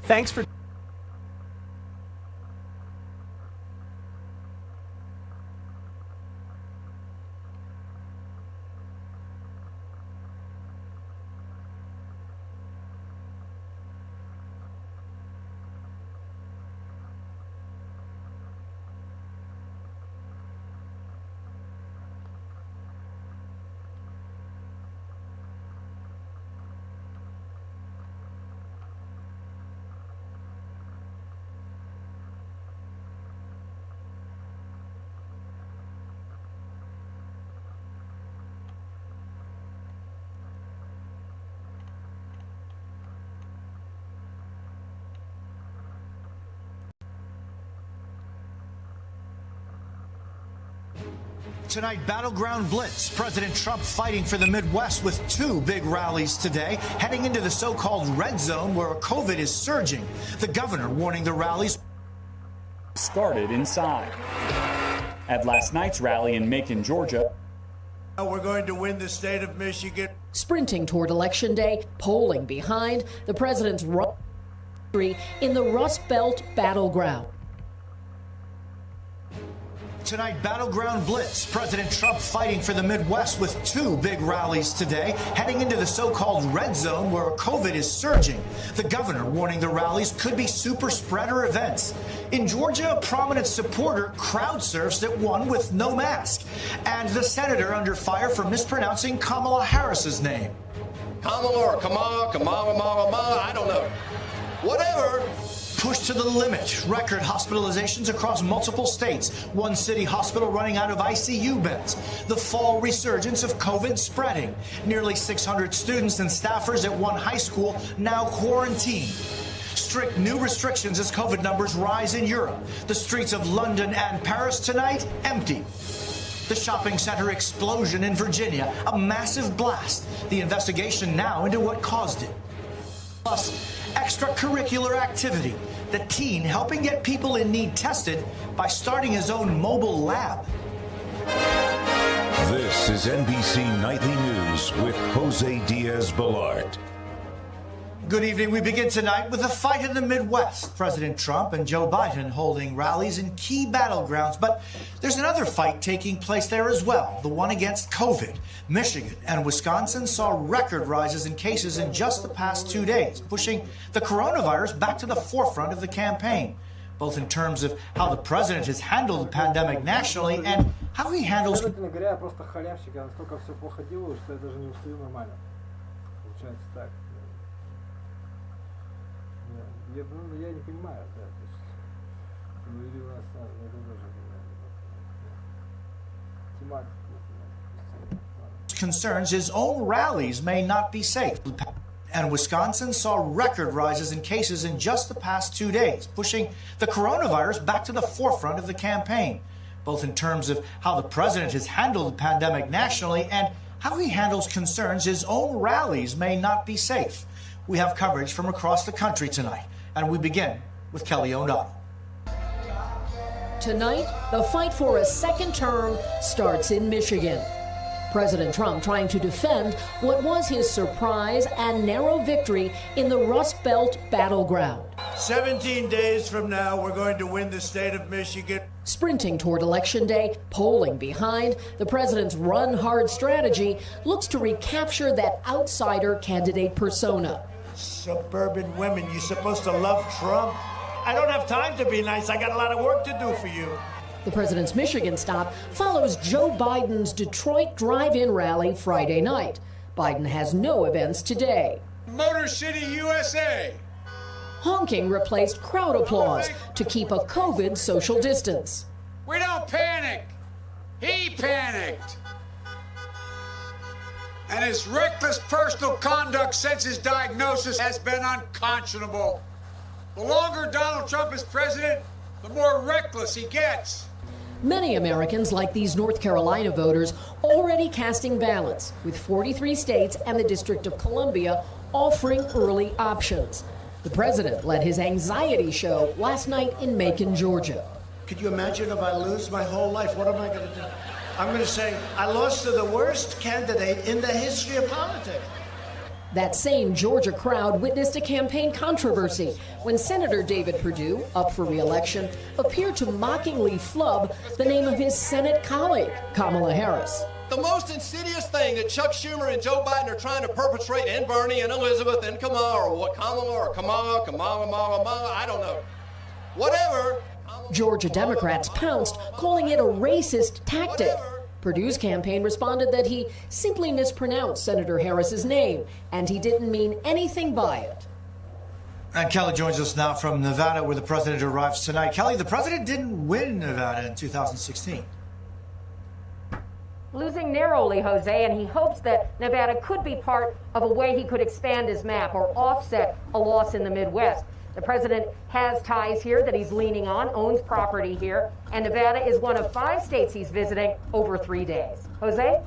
Thanks for... Tonight, battleground blitz. President Trump fighting for the Midwest with two big rallies today, heading into the so-called red zone where COVID is surging. The governor warning the rallies started inside. At last night's rally in Macon, Georgia, we're going to win the state of Michigan. Sprinting toward Election Day, polling behind the president's victory in the Rust Belt battleground. Tonight, battleground blitz. President Trump fighting for the Midwest with two big rallies today, heading into the so-called red zone where COVID is surging. The governor warning the rallies could be super spreader events. In Georgia, a prominent supporter crowd surfs at one with no mask. And the senator under fire for mispronouncing Kamala Harris's name. Kamala or Kamala, I don't know. Whatever. Pushed to the limit. Record hospitalizations across multiple states. One city hospital running out of ICU beds. The fall resurgence of COVID spreading. Nearly 600 students and staffers at one high school now quarantined. Strict new restrictions as COVID numbers rise in Europe. The streets of London and Paris tonight empty. The shopping center explosion in Virginia, a massive blast. The investigation now into what caused it. Plus, extracurricular activity. The teen helping get people in need tested by starting his own mobile lab. This is NBC Nightly News with Jose Diaz-Balart. Good evening. We begin tonight with a fight in the Midwest. President Trump and Joe Biden holding rallies in key battlegrounds. But there's another fight taking place there as well, the one against COVID. Michigan and Wisconsin saw record rises in cases in just the past 2 days, pushing the coronavirus back to the forefront of the campaign, both in terms of how the president has handled the pandemic nationally and how he handles... Я не понимаю, да, то есть, ну или у нас это тоже тематика. Concerns his own rallies may not be safe. And Wisconsin saw record rises in cases in just the past 2 days, pushing the coronavirus back to the forefront of the campaign, both in terms of how the president has handled the pandemic nationally and how he handles concerns his own rallies may not be safe. We have coverage from across the country tonight. And we begin with Kelly O'Donnell. Tonight, the fight for a second term starts in Michigan. President Trump trying to defend what was his surprise and narrow victory in the Rust Belt battleground. 17 days from now, we're going to win the state of Michigan. Sprinting toward Election Day, polling behind, the president's run hard strategy looks to recapture that outsider candidate persona. Suburban women, you're supposed to love Trump? I don't have time to be nice. I got a lot of work to do for you. The president's Michigan stop follows Joe Biden's Detroit drive-in rally Friday night. Biden has no events today. Motor City, USA. Honking replaced crowd applause to keep a COVID social distance. We don't panic. He panicked. And his reckless personal conduct since his diagnosis has been unconscionable. The longer Donald Trump is president, the more reckless he gets. Many Americans, like these North Carolina voters, already casting ballots, with 43 states and the District of Columbia offering early options. The president led his anxiety show last night in Macon, Georgia. Could you imagine if I lose my whole life? What am I going to do? I'm going to say, I lost to the worst candidate in the history of politics. That same Georgia crowd witnessed a campaign controversy when Senator David Perdue, up for re-election, appeared to mockingly flub the name of his Senate colleague, Kamala Harris. The most insidious thing that Chuck Schumer and Joe Biden are trying to perpetrate, and Bernie and Elizabeth and Kamala, I don't know. Whatever. Georgia Democrats pounced, calling it a racist tactic. Perdue's campaign responded that he simply mispronounced Senator Harris's name, and he didn't mean anything by it. And Kelly joins us now from Nevada, where the president arrives tonight. Kelly, the president didn't win Nevada in 2016. Losing narrowly, Jose, and he hopes that Nevada could be part of a way he could expand his map or offset a loss in the Midwest. The president has ties here that he's leaning on, owns property here, and Nevada is one of 5 states he's visiting over 3 days. Jose?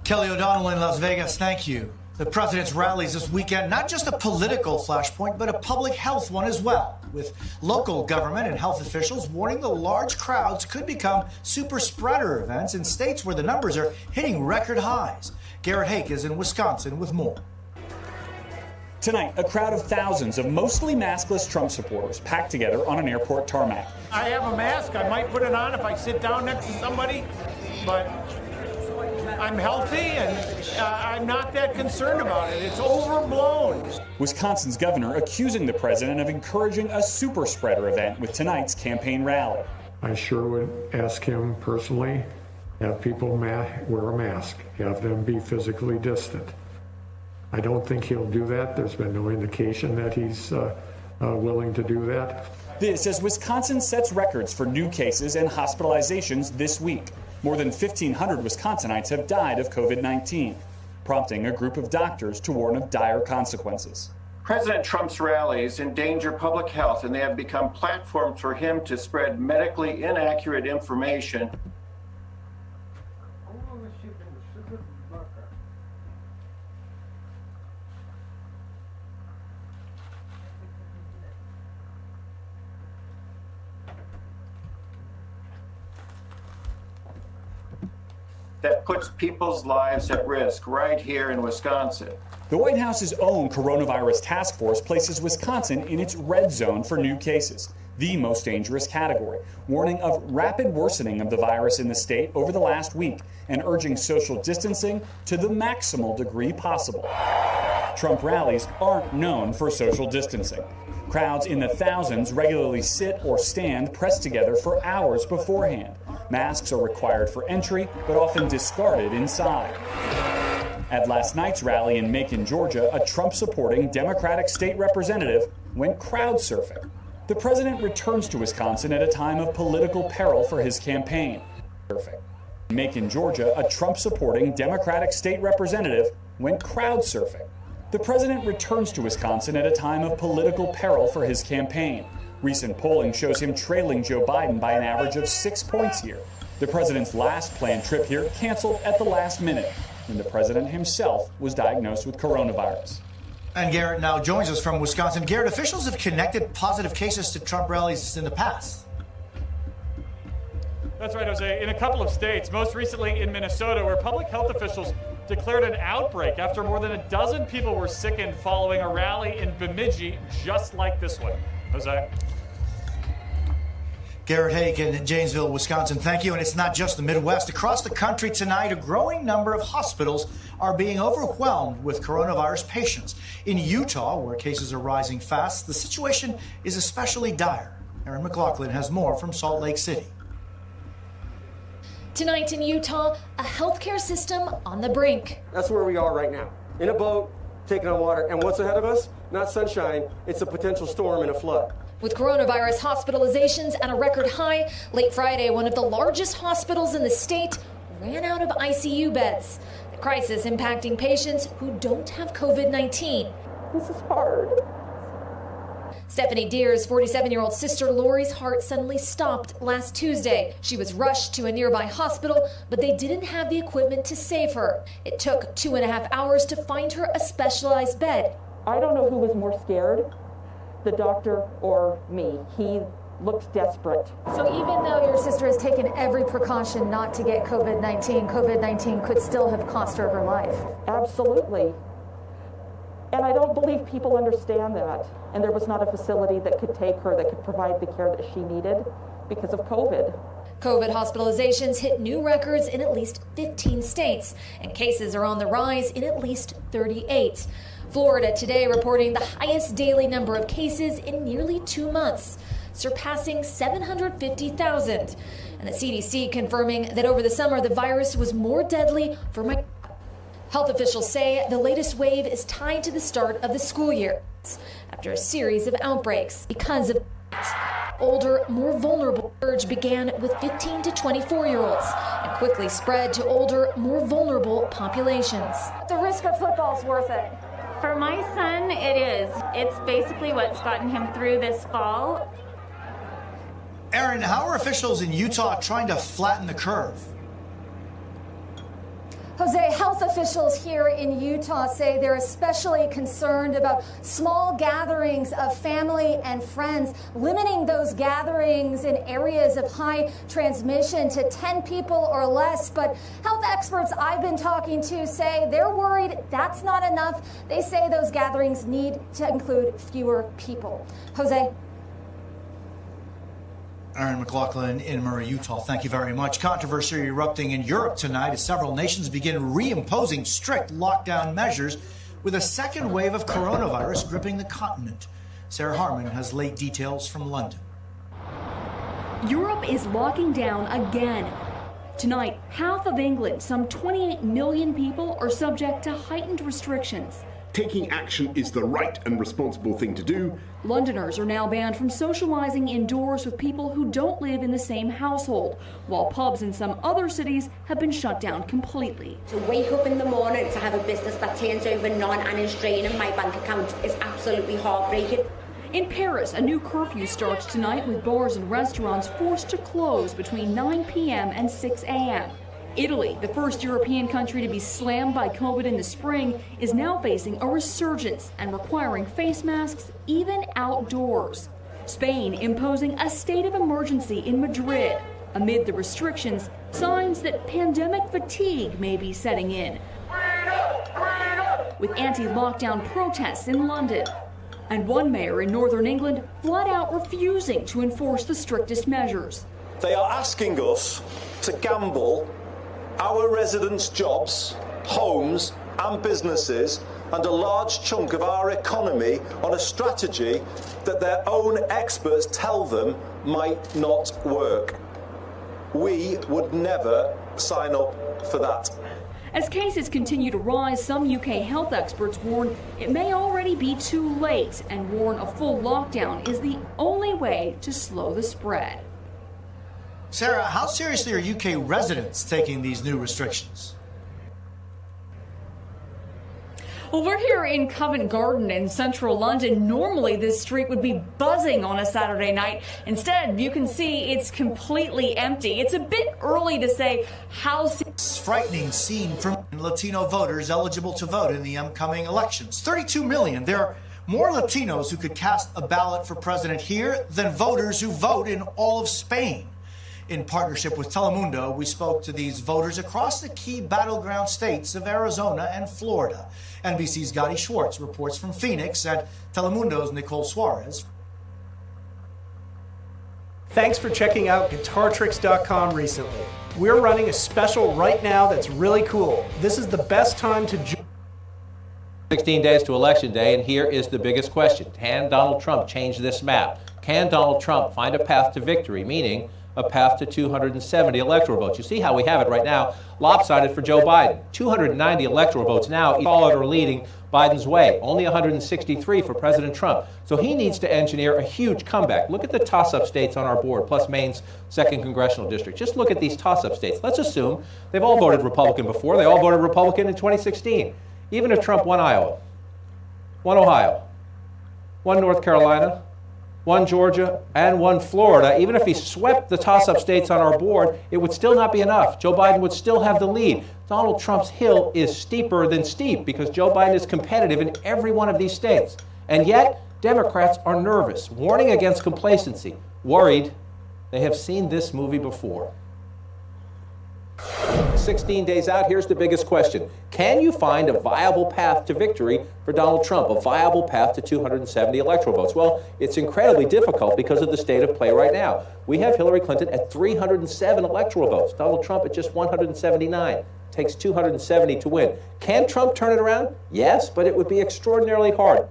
Kelly O'Donnell in Las Vegas, thank you. The president's rallies this weekend, not just a political flashpoint, but a public health one as well, with local government and health officials warning the large crowds could become super spreader events in states where the numbers are hitting record highs. Garrett Hake is in Wisconsin with more. Tonight, a crowd of thousands of mostly maskless Trump supporters packed together on an airport tarmac. I have a mask. I might put it on if I sit down next to somebody, but I'm healthy and I'm not that concerned about it. It's overblown. Wisconsin's governor accusing the president of encouraging a super spreader event with tonight's campaign rally. I sure would ask him personally, have people wear a mask, have them be physically distant. I don't think he'll do that. There's been no indication that he's willing to do that. This as Wisconsin sets records for new cases and hospitalizations this week. More than 1,500 Wisconsinites have died of COVID-19, prompting a group of doctors to warn of dire consequences. President Trump's rallies endanger public health, and they have become platforms for him to spread medically inaccurate information. That puts people's lives at risk right here in Wisconsin. The White House's own coronavirus task force places Wisconsin in its red zone for new cases, the most dangerous category, warning of rapid worsening of the virus in the state over the last week and urging social distancing to the maximal degree possible. Trump rallies aren't known for social distancing. Crowds in the thousands regularly sit or stand pressed together for hours beforehand. Masks are required for entry, but often discarded inside. At last night's rally in Macon, Georgia, a Trump-supporting Democratic state representative went crowd surfing. The president returns to Wisconsin at a time of political peril for his campaign. In Macon, Georgia, a Trump-supporting Democratic state representative went crowd surfing. The president returns to Wisconsin at a time of political peril for his campaign. Recent polling shows him trailing Joe Biden by an average of 6 points here. The president's last planned trip here canceled at the last minute, when the president himself was diagnosed with coronavirus. And Garrett now joins us from Wisconsin. Garrett, officials have connected positive cases to Trump rallies in the past. That's right, Jose. In a couple of states, most recently in Minnesota, where public health officials declared an outbreak after more than a dozen people were sickened following a rally in Bemidji just like this one. Jose? Garrett Hake in Janesville, Wisconsin, thank you. And it's not just the Midwest. Across the country tonight, a growing number of hospitals are being overwhelmed with coronavirus patients. In Utah, where cases are rising fast, the situation is especially dire. Aaron McLaughlin has more from Salt Lake City. Tonight in Utah, a healthcare system on the brink. That's where we are right now, in a boat, taking on water. And what's ahead of us? Not sunshine, it's a potential storm and a flood. With coronavirus hospitalizations at a record high, late Friday, one of the largest hospitals in the state ran out of ICU beds. The crisis impacting patients who don't have COVID-19. This is hard. Stephanie Deer's 47-year-old sister Lori's heart suddenly stopped last Tuesday. She was rushed to a nearby hospital, but they didn't have the equipment to save her. It took 2.5 hours to find her a specialized bed. I don't know who was more scared, the doctor or me. He looked desperate. So even though your sister has taken every precaution not to get COVID-19, COVID-19 could still have cost her her life. Absolutely. And I don't believe people understand that. And there was not a facility that could take her, that could provide the care that she needed because of COVID. COVID hospitalizations hit new records in at least 15 states, and cases are on the rise in at least 38. Florida today reporting the highest daily number of cases in nearly 2 months, surpassing 750,000. And the CDC confirming that over the summer the virus was more deadly for migrants. Health officials say the latest wave is tied to the start of the school year after a series of outbreaks because of older, more vulnerable. Surge began with 15 to 24-year-olds and quickly spread to older, more vulnerable populations. The risk of football is worth it. For my son, it is. It's basically what's gotten him through this fall. Aaron, how are officials in Utah trying to flatten the curve? Jose, health officials here in Utah say they're especially concerned about small gatherings of family and friends, limiting those gatherings in areas of high transmission to 10 people or less. But health experts I've been talking to say they're worried that's not enough. They say those gatherings need to include fewer people. Jose? Aaron McLaughlin in Murray, Utah. Thank you very much. Controversy erupting in Europe tonight as several nations begin reimposing strict lockdown measures with a second wave of coronavirus gripping the continent. Sarah Harmon has late details from London. Europe is locking down again. Tonight, half of England, some 28 million people, are subject to heightened restrictions. Taking action is the right and responsible thing to do. Londoners are now banned from socializing indoors with people who don't live in the same household, while pubs in some other cities have been shut down completely. To wake up in the morning to have a business that turns over none and is draining my bank account is absolutely heartbreaking. In Paris, a new curfew starts tonight with bars and restaurants forced to close between 9 p.m. and 6 a.m. Italy, the first European country to be slammed by COVID in the spring, is now facing a resurgence and requiring face masks even outdoors. Spain imposing a state of emergency in Madrid. Amid the restrictions, signs that pandemic fatigue may be setting in. With anti-lockdown protests in London. And one mayor in Northern England flat out refusing to enforce the strictest measures. They are asking us to gamble our residents' jobs, homes and businesses and a large chunk of our economy on a strategy that their own experts tell them might not work. We would never sign up for that. As cases continue to rise, some UK health experts warn it may already be too late and warn a full lockdown is the only way to slow the spread. Sarah, how seriously are UK residents taking these new restrictions? Well, we're here in Covent Garden in central London. Normally, this street would be buzzing on a Saturday night. Instead, you can see it's completely empty. It's a bit early to say how... Frightening scene from Latino voters eligible to vote in the upcoming elections. 32 million. There are more Latinos who could cast a ballot for president here than voters who vote in all of Spain. In partnership with Telemundo, we spoke to these voters across the key battleground states of Arizona and Florida. NBC's Gotti Schwartz reports from Phoenix and Telemundo's Nicole Suarez. Thanks for checking out GuitarTricks.com recently. We're running a special right now that's really cool. This is the best time to join. 16 days to Election Day, and here is the biggest question. Can Donald Trump change this map? Can Donald Trump find a path to victory, meaning a path to 270 electoral votes? You see how we have it right now, lopsided for Joe Biden. 290 electoral votes now, all are leading Biden's way. Only 163 for President Trump. So he needs to engineer a huge comeback. Look at the toss-up states on our board, plus Maine's 2nd Congressional District. Just look at these toss-up states. Let's assume they've all voted Republican before. They all voted Republican in 2016. Even if Trump won Iowa, won Ohio, won North Carolina, won Georgia, and won Florida, even if he swept the toss-up states on our board, it would still not be enough. Joe Biden would still have the lead. Donald Trump's hill is steeper than steep because Joe Biden is competitive in every one of these states. And yet, Democrats are nervous, warning against complacency, worried they have seen this movie before. 16 days out, here's the biggest question. Can you find a viable path to victory for Donald Trump, a viable path to 270 electoral votes? Well, it's incredibly difficult because of the state of play right now. We have Hillary Clinton at 307 electoral votes, Donald Trump at just 179. Takes 270 to win. Can Trump turn it around? Yes, but it would be extraordinarily hard.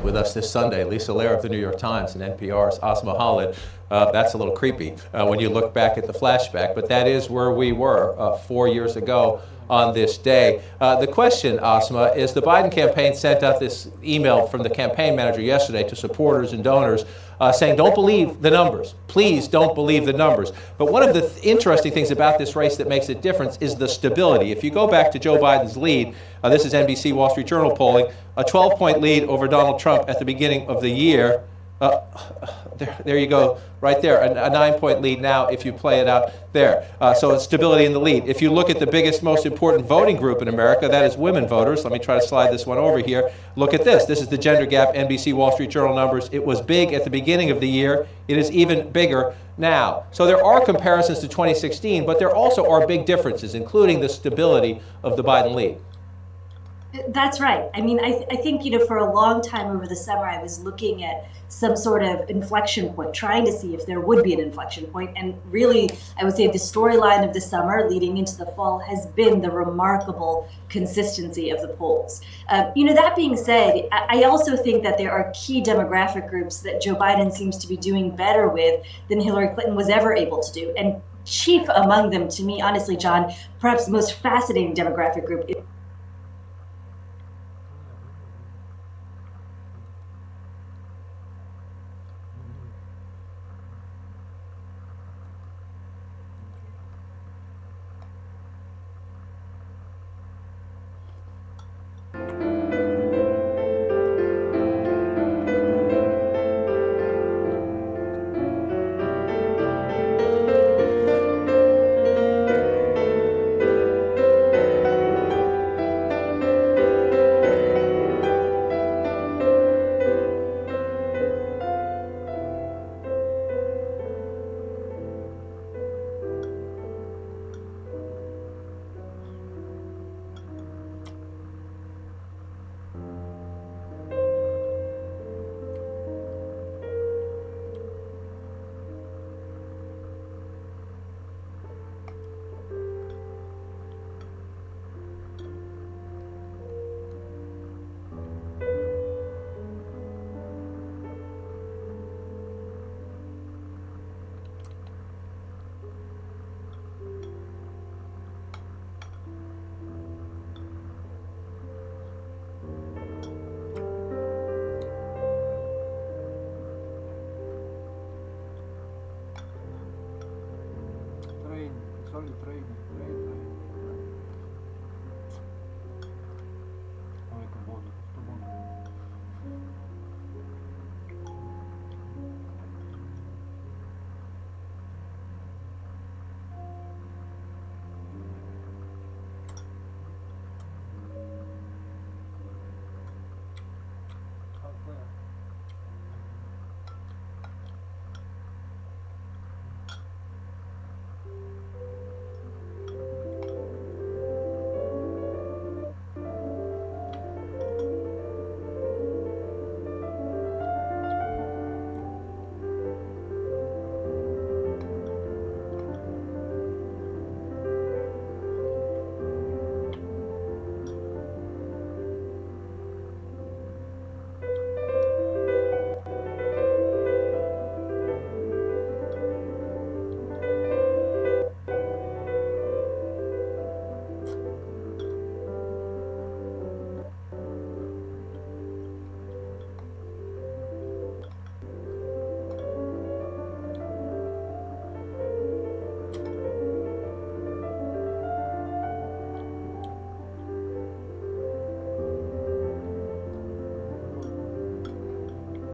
With us this Sunday, Lisa Lair of the New York Times and NPR's Asma Khalid. That's a little creepy when you look back at the flashback, but that is where we were 4 years ago on this day. The question, Asma, is the Biden campaign sent out this email from the campaign manager yesterday to supporters and donors saying, don't believe the numbers. Please don't believe the numbers. But one of the interesting things about this race that makes it different is the stability. If you go back to Joe Biden's lead, this is NBC Wall Street Journal polling, a 12-point lead over Donald Trump at the beginning of the year. There you go, right there, a 9-point lead now if you play it out there. So it's stability in the lead. If you look at the biggest, most important voting group in America, that is women voters. Let me try to slide this one over here. Look at this. This is the gender gap, NBC Wall Street Journal numbers. It was big at the beginning of the year. It is even bigger now. So there are comparisons to 2016, but there also are big differences, including the stability of the Biden lead. That's right. I mean, I think, for a long time over the summer, I was looking at some sort of inflection point, trying to see if there would be an inflection point. And really, I would say the storyline of the summer leading into the fall has been the remarkable consistency of the polls. That being said, I also think that there are key demographic groups that Joe Biden seems to be doing better with than Hillary Clinton was ever able to do. And chief among them, to me, honestly, John, perhaps the most fascinating demographic group is Train, it's only train.